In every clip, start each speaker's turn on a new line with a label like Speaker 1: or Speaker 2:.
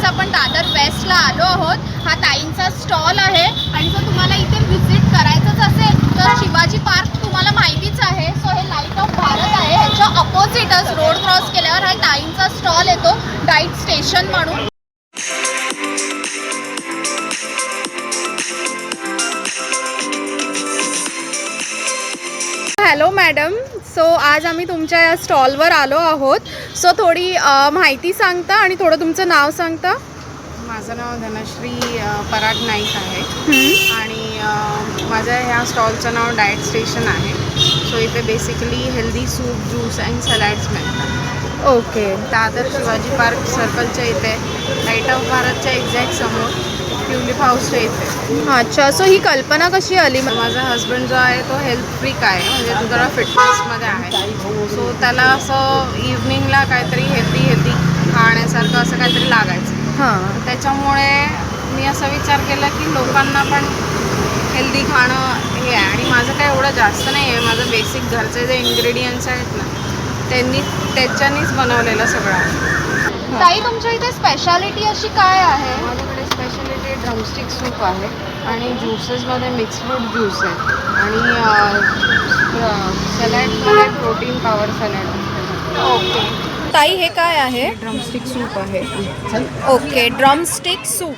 Speaker 1: आपण दादर वेस्टला आलो आहोत. हा ताईंचा स्टॉल आहे आणि जर तुम्हाला इथे व्हिजिट करायचंच असेल तर शिवाजी पार्क तुम्हाला माहितीच आहे. सो हे लाईट ऑफ भारत आहे, ह्याच्या अपोजिटच रोड क्रॉस केल्यावर हा ताईंचा स्टॉल येतो डाईट स्टेशन म्हणून. हॅलो मॅडम, सो आज आम्ही तुमच्या या स्टॉलवर आलो आहोत. सो थोडी माहिती सांगता आणि थोडं तुमचं नाव सांगता.
Speaker 2: माझं नाव धनश्री पराग नाईक आहे आणि माझ्या ह्या स्टॉलचं नाव डाएट स्टेशन आहे. सो इथे basically healthy soup, juice and salads मिळतात.
Speaker 1: ओके.
Speaker 2: दादर शिवाजी पार्क सर्कलच्या इथे, लाईट ऑफ भारतच्या एक्झॅक्ट समोर, ट्युलिप हाऊसच्या इथे.
Speaker 1: अच्छा, सो ही कल्पना कशी आली?
Speaker 2: माझा हस्बंड जो आहे तो हेल्थ फ्रीक आहे, म्हणजे तो जरा फिटनेसमध्ये आहे. सो त्याला असं इव्हनिंगला काहीतरी हेल्दी खाण्यासारखं असं काहीतरी लागायचं.
Speaker 1: हां.
Speaker 2: त्याच्यामुळे मी असा विचार केला की लोकांना पण हेल्दी खाणं हे आहे. आणि माझं काय एवढं जास्त नाही आहे, माझं बेसिक घरचे जे इन्ग्रेडियंट्स आहेत ना त्याच्यानीच बनवलेलं सगळं आहे.
Speaker 1: ताई, तुमच्या इथे स्पेशालिटी अशी काय आहे?
Speaker 2: माझ्याकडे स्पेशालिटी ड्रमस्टिक सूप आहे आणि ज्युसेसमध्ये मिक्स फ्रूट ज्यूस आहे आणि सॅलॅडमध्ये प्रोटीन पॉवर सॅलॅड.
Speaker 1: ओके. ताई, हे काय आहे?
Speaker 2: ड्रमस्टिक सूप आहे.
Speaker 1: Okay, drumstick soup.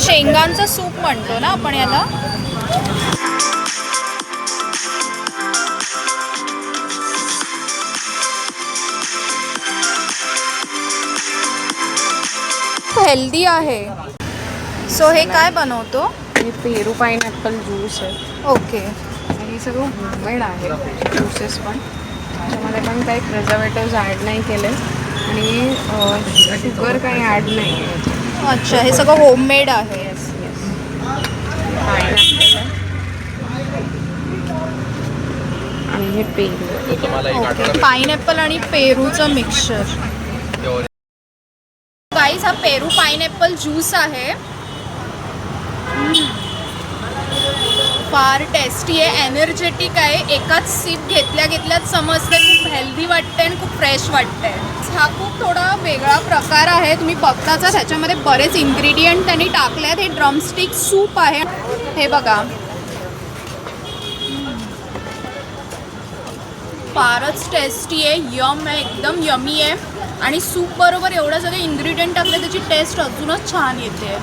Speaker 1: शेंगांचं सूप म्हणतो ना आपण याला. हेल्दी आहे. सो हे काय बनवतो?
Speaker 2: हे पेरू पाईनॅपल ज्यूस आहे.
Speaker 1: ओके.
Speaker 2: आणि हे सगळं होममेड आहे ज्युसेस पण. त्याच्यामध्ये पण काही प्रिझर्वेटिव्ज ॲड नाही केले आणि शुगर काही ॲड नाही आहे.
Speaker 1: अच्छा, हे सगळं होममेड आहे.
Speaker 2: येस पाईनॅपल आहे आणि हे पेरू.
Speaker 1: ओके, पाईनॅपल आणि पेरूचं मिक्सचर. गाईस, हा पेरू पाईनॅपल ज्यूस आहे. फार टेस्टी आहे, एनर्जेटिक आहे. एकाच सिप घेतल्याच समजते खूप हेल्दी वाटते आणि खूप फ्रेश वाटते. हा खूप थोडा वेगळा प्रकार आहे. तुम्ही बघताच ह्याच्यामध्ये बरेच इन्ग्रेडियंट त्यांनी टाकले आहेत. हे ड्रमस्टिक सूप आहे, हे बघा. फारच टेस्टी आहे, यम आहे, एकदम यमी आहे. आणि सूप बरोबर एवढं सगळे इन्ग्रेडियंट टाकले त्याची टेस्ट अजूनच छान येते.